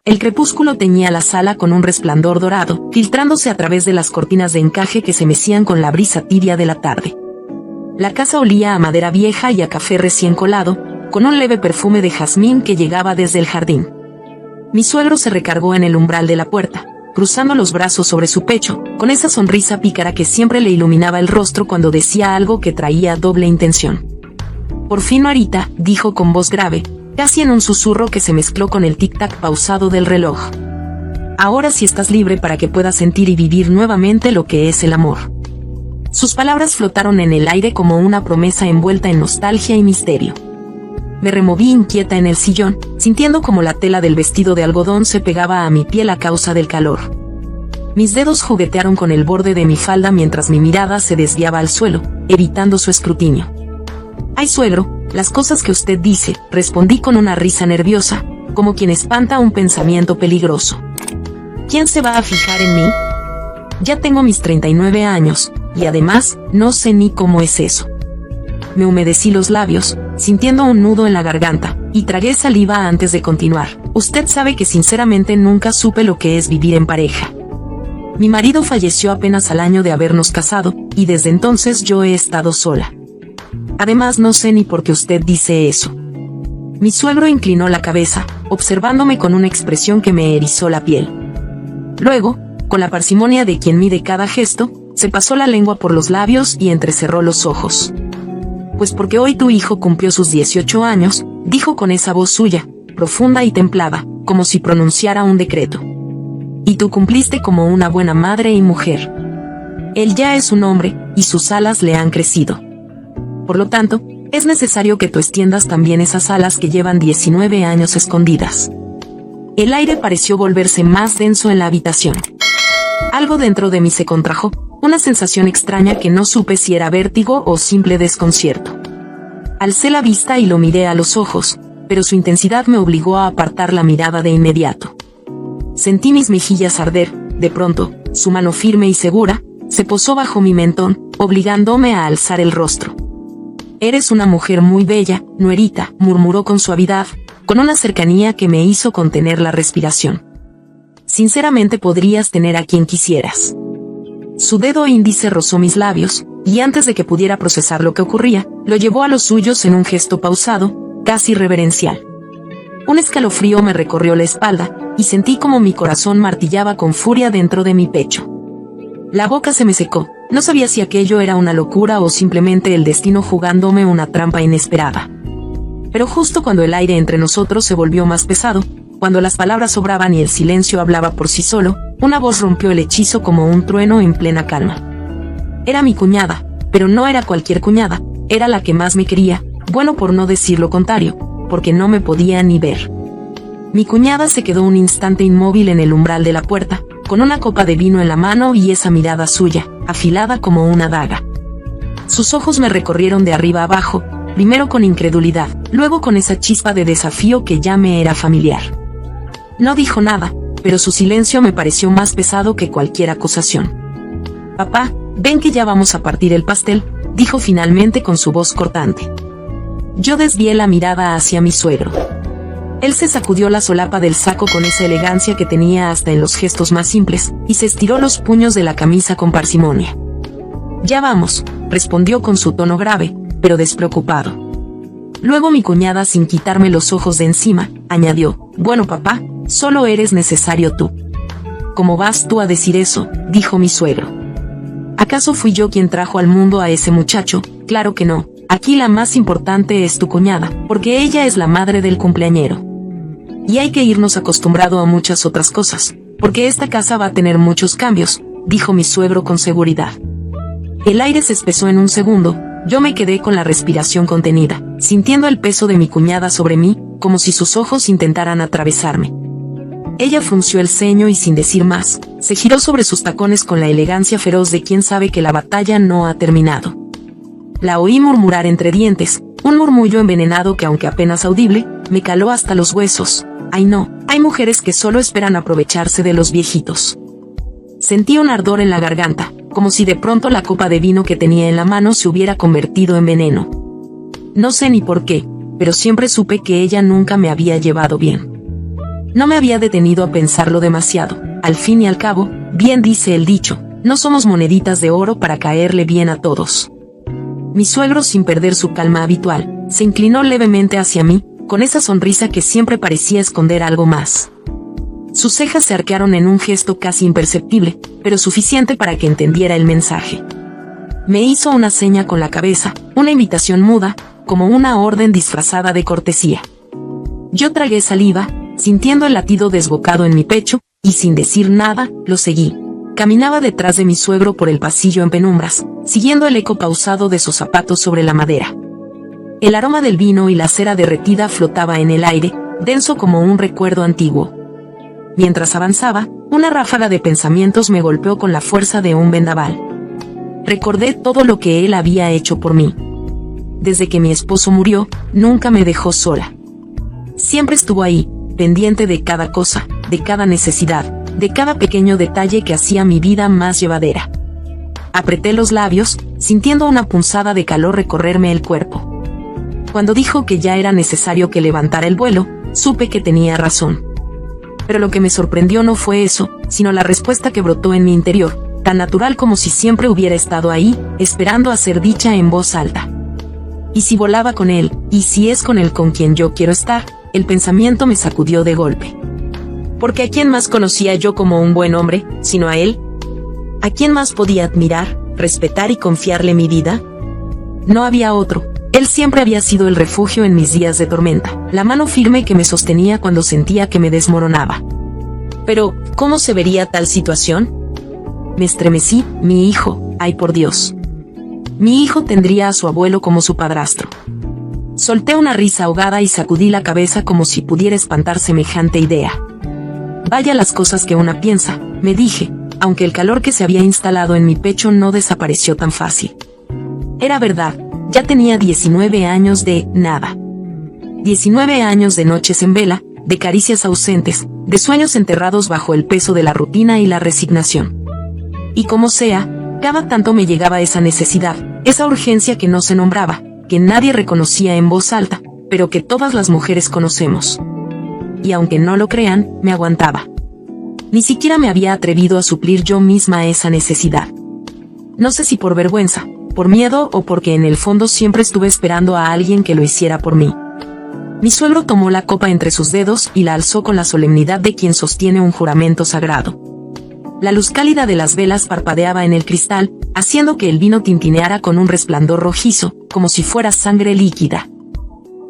El crepúsculo teñía la sala con un resplandor dorado, filtrándose a través de las cortinas de encaje que se mecían con la brisa tibia de la tarde. La casa olía a madera vieja y a café recién colado, con un leve perfume de jazmín que llegaba desde el jardín. Mi suegro se recargó en el umbral de la puerta, cruzando los brazos sobre su pecho, con esa sonrisa pícara que siempre le iluminaba el rostro cuando decía algo que traía doble intención. «Por fin, Marita», dijo con voz grave, casi en un susurro que se mezcló con el tic-tac pausado del reloj. «Ahora sí estás libre para que puedas sentir y vivir nuevamente lo que es el amor». Sus palabras flotaron en el aire como una promesa envuelta en nostalgia y misterio. Me removí inquieta en el sillón, sintiendo como la tela del vestido de algodón se pegaba a mi piel a causa del calor. Mis dedos juguetearon con el borde de mi falda mientras mi mirada se desviaba al suelo, evitando su escrutinio. «Ay, suegro, las cosas que usted dice», respondí con una risa nerviosa, como quien espanta un pensamiento peligroso. «¿Quién se va a fijar en mí? Ya tengo mis 39 años, y además, no sé ni cómo es eso». Me humedecí los labios, sintiendo un nudo en la garganta, y tragué saliva antes de continuar. «Usted sabe que sinceramente nunca supe lo que es vivir en pareja. Mi marido falleció apenas al año de habernos casado, y desde entonces yo he estado sola. Además no sé ni por qué usted dice eso». Mi suegro inclinó la cabeza, observándome con una expresión que me erizó la piel. Luego, con la parsimonia de quien mide cada gesto, se pasó la lengua por los labios y entrecerró los ojos. «Pues porque hoy tu hijo cumplió sus 18 años», dijo con esa voz suya, profunda y templada, como si pronunciara un decreto. «Y tú cumpliste como una buena madre y mujer. Él ya es un hombre, y sus alas le han crecido. Por lo tanto, es necesario que tú extiendas también esas alas que llevan 19 años escondidas». El aire pareció volverse más denso en la habitación. Algo dentro de mí se contrajo, una sensación extraña que no supe si era vértigo o simple desconcierto. Alcé la vista y lo miré a los ojos, pero su intensidad me obligó a apartar la mirada de inmediato. Sentí mis mejillas arder. De pronto, su mano firme y segura se posó bajo mi mentón, obligándome a alzar el rostro. «Eres una mujer muy bella, nuerita», murmuró con suavidad, con una cercanía que me hizo contener la respiración. «Sinceramente podrías tener a quien quisieras». Su dedo índice rozó mis labios, y antes de que pudiera procesar lo que ocurría, lo llevó a los suyos en un gesto pausado, casi reverencial. Un escalofrío me recorrió la espalda, y sentí como mi corazón martillaba con furia dentro de mi pecho. La boca se me secó, no sabía si aquello era una locura o simplemente el destino jugándome una trampa inesperada. Pero justo cuando el aire entre nosotros se volvió más pesado, cuando las palabras sobraban y el silencio hablaba por sí solo, una voz rompió el hechizo como un trueno en plena calma. Era mi cuñada, pero no era cualquier cuñada, era la que más me quería, bueno por no decir lo contrario, porque no me podía ni ver. Mi cuñada se quedó un instante inmóvil en el umbral de la puerta, con una copa de vino en la mano y esa mirada suya, afilada como una daga. Sus ojos me recorrieron de arriba abajo, primero con incredulidad, luego con esa chispa de desafío que ya me era familiar. No dijo nada, pero su silencio me pareció más pesado que cualquier acusación. «Papá, ven que ya vamos a partir el pastel», dijo finalmente con su voz cortante. Yo desvié la mirada hacia mi suegro. Él se sacudió la solapa del saco con esa elegancia que tenía hasta en los gestos más simples, y se estiró los puños de la camisa con parsimonia. «Ya vamos», respondió con su tono grave, pero despreocupado. Luego mi cuñada, sin quitarme los ojos de encima, añadió: «Bueno, papá, solo eres necesario tú». «¿Cómo vas tú a decir eso?», dijo mi suegro. «¿Acaso fui yo quien trajo al mundo a ese muchacho? Claro que no. Aquí la más importante es tu cuñada, porque ella es la madre del cumpleañero. Y hay que irnos acostumbrado a muchas otras cosas, porque esta casa va a tener muchos cambios», dijo mi suegro con seguridad. El aire se espesó en un segundo. Yo me quedé con la respiración contenida, sintiendo el peso de mi cuñada sobre mí, como si sus ojos intentaran atravesarme. Ella frunció el ceño y sin decir más, se giró sobre sus tacones con la elegancia feroz de quien sabe que la batalla no ha terminado. La oí murmurar entre dientes, un murmullo envenenado que aunque apenas audible, me caló hasta los huesos. «Ay no, hay mujeres que solo esperan aprovecharse de los viejitos». Sentí un ardor en la garganta, como si de pronto la copa de vino que tenía en la mano se hubiera convertido en veneno. No sé ni por qué, pero siempre supe que ella nunca me había llevado bien. No me había detenido a pensarlo demasiado. Al fin y al cabo, bien dice el dicho, no somos moneditas de oro para caerle bien a todos. Mi suegro, sin perder su calma habitual, se inclinó levemente hacia mí, con esa sonrisa que siempre parecía esconder algo más. Sus cejas se arquearon en un gesto casi imperceptible, pero suficiente para que entendiera el mensaje. Me hizo una seña con la cabeza, una invitación muda, como una orden disfrazada de cortesía. Yo tragué saliva, sintiendo el latido desbocado en mi pecho, y sin decir nada, lo seguí. Caminaba detrás de mi suegro por el pasillo en penumbras, siguiendo el eco pausado de sus zapatos sobre la madera. El aroma del vino y la cera derretida flotaba en el aire, denso como un recuerdo antiguo. Mientras avanzaba, una ráfaga de pensamientos me golpeó con la fuerza de un vendaval. Recordé todo lo que él había hecho por mí. Desde que mi esposo murió, nunca me dejó sola. Siempre estuvo ahí, pendiente de cada cosa, de cada necesidad, de cada pequeño detalle que hacía mi vida más llevadera. Apreté los labios, sintiendo una punzada de calor recorrerme el cuerpo. Cuando dijo que ya era necesario que levantara el vuelo, supe que tenía razón. Pero lo que me sorprendió no fue eso, sino la respuesta que brotó en mi interior, tan natural como si siempre hubiera estado ahí, esperando a ser dicha en voz alta. ¿Y si volaba con él? ¿Y si es con él con quien yo quiero estar? El pensamiento me sacudió de golpe. Porque ¿a quién más conocía yo como un buen hombre, sino a él? ¿A quién más podía admirar, respetar y confiarle mi vida? No había otro. Él siempre había sido el refugio en mis días de tormenta, la mano firme que me sostenía cuando sentía que me desmoronaba. Pero, ¿cómo se vería tal situación? Me estremecí. Mi hijo, ay por Dios. Mi hijo tendría a su abuelo como su padrastro. Solté una risa ahogada y sacudí la cabeza como si pudiera espantar semejante idea. Vaya las cosas que una piensa, me dije, aunque el calor que se había instalado en mi pecho no desapareció tan fácil. Era verdad, ya tenía 19 años de nada. 19 años de noches en vela, de caricias ausentes, de sueños enterrados bajo el peso de la rutina y la resignación. Y como sea, cada tanto me llegaba esa necesidad, esa urgencia que no se nombraba, que nadie reconocía en voz alta, pero que todas las mujeres conocemos. Y aunque no lo crean, me aguantaba. Ni siquiera me había atrevido a suplir yo misma esa necesidad. No sé si por vergüenza, por miedo o porque en el fondo siempre estuve esperando a alguien que lo hiciera por mí. Mi suegro tomó la copa entre sus dedos y la alzó con la solemnidad de quien sostiene un juramento sagrado. La luz cálida de las velas parpadeaba en el cristal, haciendo que el vino tintineara con un resplandor rojizo, como si fuera sangre líquida.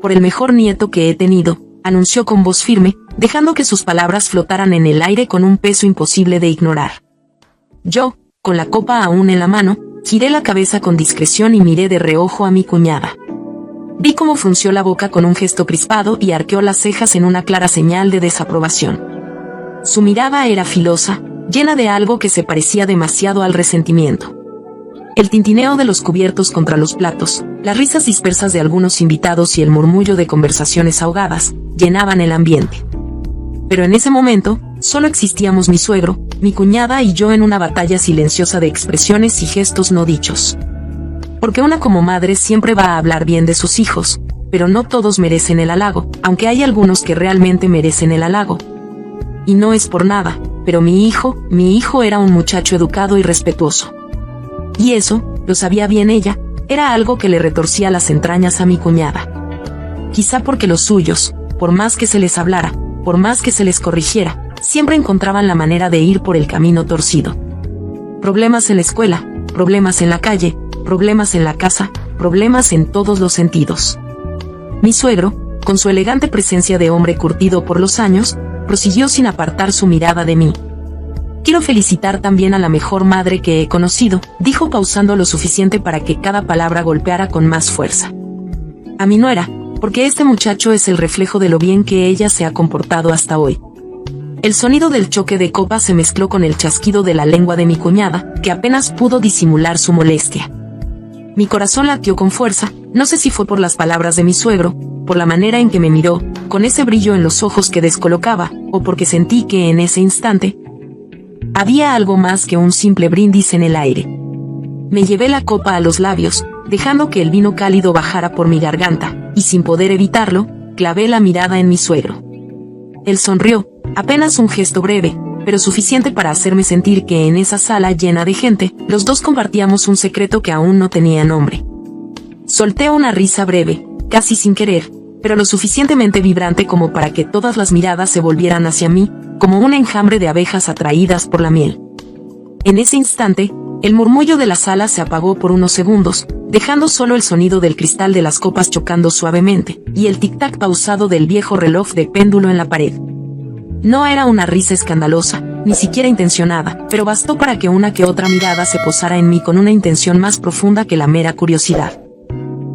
Por el mejor nieto que he tenido, anunció con voz firme, dejando que sus palabras flotaran en el aire con un peso imposible de ignorar. Yo, con la copa aún en la mano, giré la cabeza con discreción y miré de reojo a mi cuñada. Vi cómo frunció la boca con un gesto crispado y arqueó las cejas en una clara señal de desaprobación. Su mirada era filosa, llena de algo que se parecía demasiado al resentimiento. El tintineo de los cubiertos contra los platos, las risas dispersas de algunos invitados y el murmullo de conversaciones ahogadas, llenaban el ambiente. Pero en ese momento, solo existíamos mi suegro, mi cuñada y yo en una batalla silenciosa de expresiones y gestos no dichos. Porque una como madre siempre va a hablar bien de sus hijos, pero no todos merecen el halago, aunque hay algunos que realmente merecen el halago. Y no es por nada, pero mi hijo era un muchacho educado y respetuoso. Y eso, lo sabía bien ella, era algo que le retorcía las entrañas a mi cuñada. Quizá porque los suyos, por más que se les hablara, por más que se les corrigiera, siempre encontraban la manera de ir por el camino torcido. Problemas en la escuela, problemas en la calle, problemas en la casa, problemas en todos los sentidos. Mi suegro, con su elegante presencia de hombre curtido por los años, prosiguió sin apartar su mirada de mí. Quiero felicitar también a la mejor madre que he conocido, dijo pausando lo suficiente para que cada palabra golpeara con más fuerza. A mi nuera, porque este muchacho es el reflejo de lo bien que ella se ha comportado hasta hoy. El sonido del choque de copas se mezcló con el chasquido de la lengua de mi cuñada, que apenas pudo disimular su molestia. Mi corazón latió con fuerza, no sé si fue por las palabras de mi suegro, por la manera en que me miró, con ese brillo en los ojos que descolocaba, o porque sentí que en ese instante había algo más que un simple brindis en el aire. Me llevé la copa a los labios, dejando que el vino cálido bajara por mi garganta, y sin poder evitarlo, clavé la mirada en mi suegro. Él sonrió, Apenas un gesto breve, pero suficiente para hacerme sentir que en esa sala llena de gente, los dos compartíamos un secreto que aún no tenía nombre. Solté una risa breve, casi sin querer, pero lo suficientemente vibrante como para que todas las miradas se volvieran hacia mí, como un enjambre de abejas atraídas por la miel. En ese instante, el murmullo de la sala se apagó por unos segundos, dejando solo el sonido del cristal de las copas chocando suavemente, y el tic-tac pausado del viejo reloj de péndulo en la pared. No era una risa escandalosa, ni siquiera intencionada, pero bastó para que una que otra mirada se posara en mí con una intención más profunda que la mera curiosidad.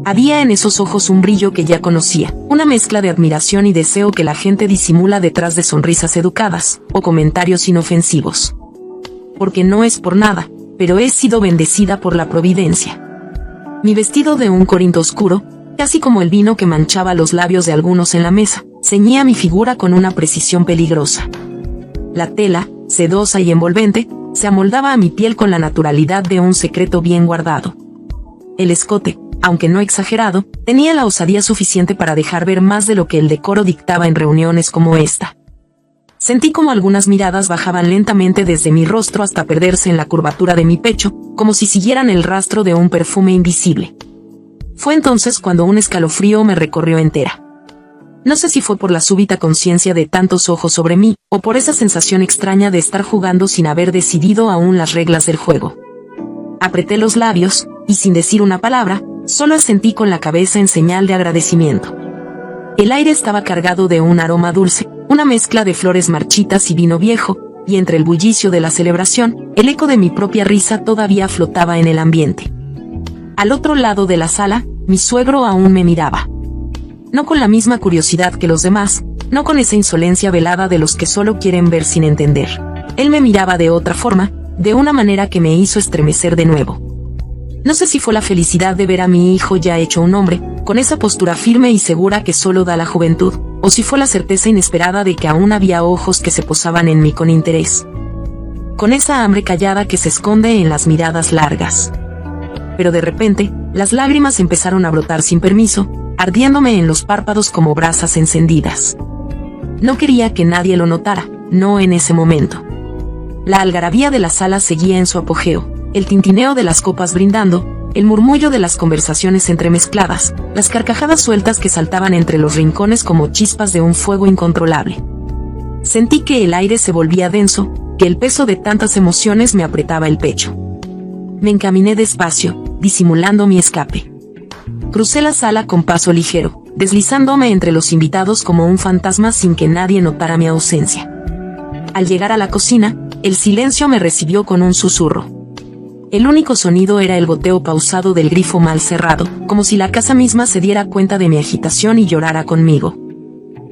Había en esos ojos un brillo que ya conocía, una mezcla de admiración y deseo que la gente disimula detrás de sonrisas educadas, o comentarios inofensivos. Porque no es por nada, pero he sido bendecida por la providencia. Mi vestido de un corinto oscuro, casi como el vino que manchaba los labios de algunos en la mesa, ceñía mi figura con una precisión peligrosa. La tela, sedosa y envolvente, se amoldaba a mi piel con la naturalidad de un secreto bien guardado. El escote, aunque no exagerado, tenía la osadía suficiente para dejar ver más de lo que el decoro dictaba en reuniones como esta. Sentí como algunas miradas bajaban lentamente desde mi rostro hasta perderse en la curvatura de mi pecho, como si siguieran el rastro de un perfume invisible. Fue entonces cuando un escalofrío me recorrió entera. No sé si fue por la súbita conciencia de tantos ojos sobre mí, o por esa sensación extraña de estar jugando sin haber decidido aún las reglas del juego. Apreté los labios, y sin decir una palabra, solo asentí con la cabeza en señal de agradecimiento. El aire estaba cargado de un aroma dulce, una mezcla de flores marchitas y vino viejo, y entre el bullicio de la celebración, el eco de mi propia risa todavía flotaba en el ambiente. Al otro lado de la sala, mi suegro aún me miraba. No con la misma curiosidad que los demás, no con esa insolencia velada de los que solo quieren ver sin entender. Él me miraba de otra forma, de una manera que me hizo estremecer de nuevo. No sé si fue la felicidad de ver a mi hijo ya hecho un hombre, con esa postura firme y segura que solo da la juventud, o si fue la certeza inesperada de que aún había ojos que se posaban en mí con interés. Con esa hambre callada que se esconde en las miradas largas. Pero de repente, las lágrimas empezaron a brotar sin permiso, ardiéndome en los párpados como brasas encendidas. No quería que nadie lo notara, no en ese momento. La algarabía de la sala seguía en su apogeo, el tintineo de las copas brindando, el murmullo de las conversaciones entremezcladas, las carcajadas sueltas que saltaban entre los rincones como chispas de un fuego incontrolable. Sentí que el aire se volvía denso, que el peso de tantas emociones me apretaba el pecho. Me encaminé despacio, disimulando mi escape. Crucé la sala con paso ligero, deslizándome entre los invitados como un fantasma sin que nadie notara mi ausencia. Al llegar a la cocina, el silencio me recibió con un susurro. El único sonido era el goteo pausado del grifo mal cerrado, como si la casa misma se diera cuenta de mi agitación y llorara conmigo.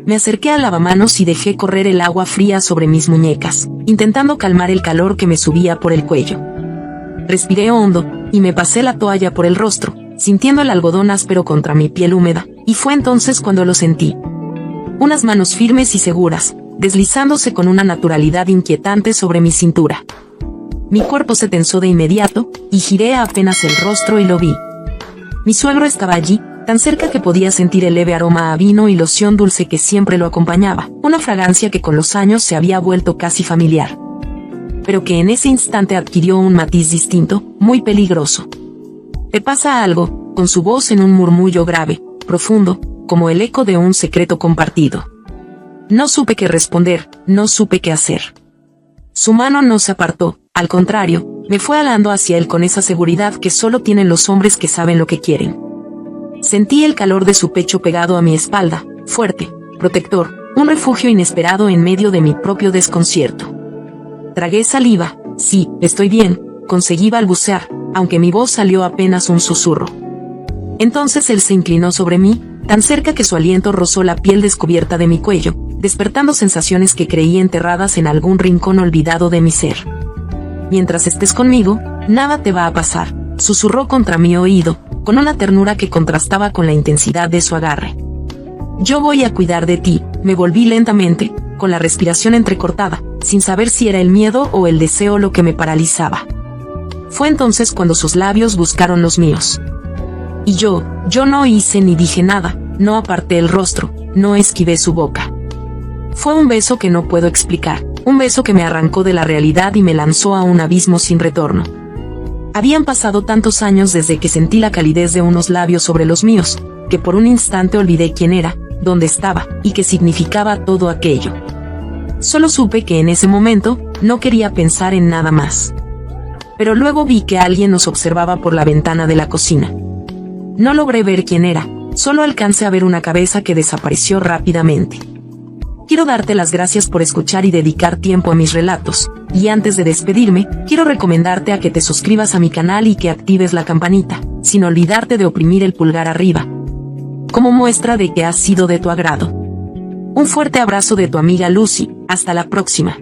Me acerqué al lavamanos y dejé correr el agua fría sobre mis muñecas, intentando calmar el calor que me subía por el cuello. Respiré hondo, y me pasé la toalla por el rostro, sintiendo el algodón áspero contra mi piel húmeda, y fue entonces cuando lo sentí. Unas manos firmes y seguras, deslizándose con una naturalidad inquietante sobre mi cintura. Mi cuerpo se tensó de inmediato, y giré apenas el rostro y lo vi. Mi suegro estaba allí, tan cerca que podía sentir el leve aroma a vino y loción dulce que siempre lo acompañaba, una fragancia que con los años se había vuelto casi familiar. Pero que en ese instante adquirió un matiz distinto, muy peligroso. «¿Te pasa algo?», con su voz en un murmullo grave, profundo, como el eco de un secreto compartido. No supe qué responder, no supe qué hacer. Su mano no se apartó, al contrario, me fue alando hacia él con esa seguridad que solo tienen los hombres que saben lo que quieren. Sentí el calor de su pecho pegado a mi espalda, fuerte, protector, un refugio inesperado en medio de mi propio desconcierto. Tragué saliva. «Sí, estoy bien», conseguí balbucear, aunque mi voz salió apenas un susurro. Entonces él se inclinó sobre mí, tan cerca que su aliento rozó la piel descubierta de mi cuello, despertando sensaciones que creí enterradas en algún rincón olvidado de mi ser. «Mientras estés conmigo, nada te va a pasar», susurró contra mi oído, con una ternura que contrastaba con la intensidad de su agarre. «Yo voy a cuidar de ti», me volví lentamente, con la respiración entrecortada, sin saber si era el miedo o el deseo lo que me paralizaba. Fue entonces cuando sus labios buscaron los míos. Y yo no hice ni dije nada, no aparté el rostro, no esquivé su boca. Fue un beso que no puedo explicar, un beso que me arrancó de la realidad y me lanzó a un abismo sin retorno. Habían pasado tantos años desde que sentí la calidez de unos labios sobre los míos, que por un instante olvidé quién era, dónde estaba, y qué significaba todo aquello. Solo supe que en ese momento, no quería pensar en nada más. Pero luego vi que alguien nos observaba por la ventana de la cocina. No logré ver quién era, solo alcancé a ver una cabeza que desapareció rápidamente. Quiero darte las gracias por escuchar y dedicar tiempo a mis relatos, y antes de despedirme, quiero recomendarte a que te suscribas a mi canal y que actives la campanita, sin olvidarte de oprimir el pulgar arriba, como muestra de que has sido de tu agrado. Un fuerte abrazo de tu amiga Lucy, hasta la próxima.